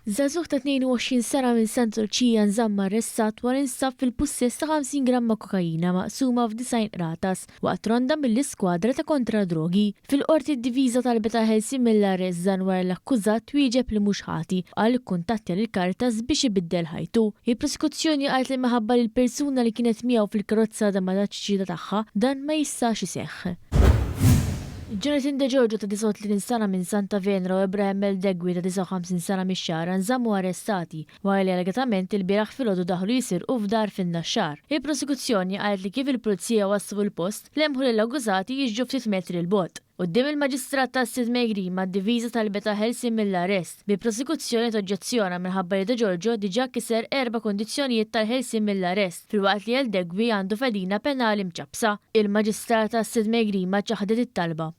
Żagħżugħ ta' 22 sena minn San Turċija nżamm arrestat wara nsab fil-pussess ta' 50 gramma kokaina maqsuma f'90 qratas waqt ronda mill-iskwadra ta' kontradrogi. Fil-qorti d-diviża talbet ħelsi mill-arrest dan wara l-akkużat wieġeb li mhux ħati qal ikkuntatti lill-Caritas biex ibiddel ħajtu. Il-prosekuzzjoni qalet li minħabba li l-persuna li kienet miegħu fil-karozza da ma ċċida tagħha dan ma jistax iseħħ. Jonathan De Giorgio ta' 39 sena minn Santa Venera u Ibrahim El Degwi ta' 59 sena mix-Xara nżammu arrestati wara li allegatament il-bieraħ filgħodu daħlu jisirqu f'dar fin-Naxxar. Il-prosekuzzjoni qalet li kif il-pulizija waslu l-post lemħu lill-akkużati jiġġu ftit metri l-bogħod. Quddiem il-Maġistrat ta' Sid Mejgri mad-diviża talbet ħelsi mill-arrest bi prosekuzzjoni toġġezzjona minħabba li De Giorgio diġà kiser 4 kondizzjonijiet tal-ħelsi mill-arrest filwaqt li El Degwi għandu fedina penali mċabsa. Il-Maġistrat ta' Sid Mejgri ma ċaħdet it-talba.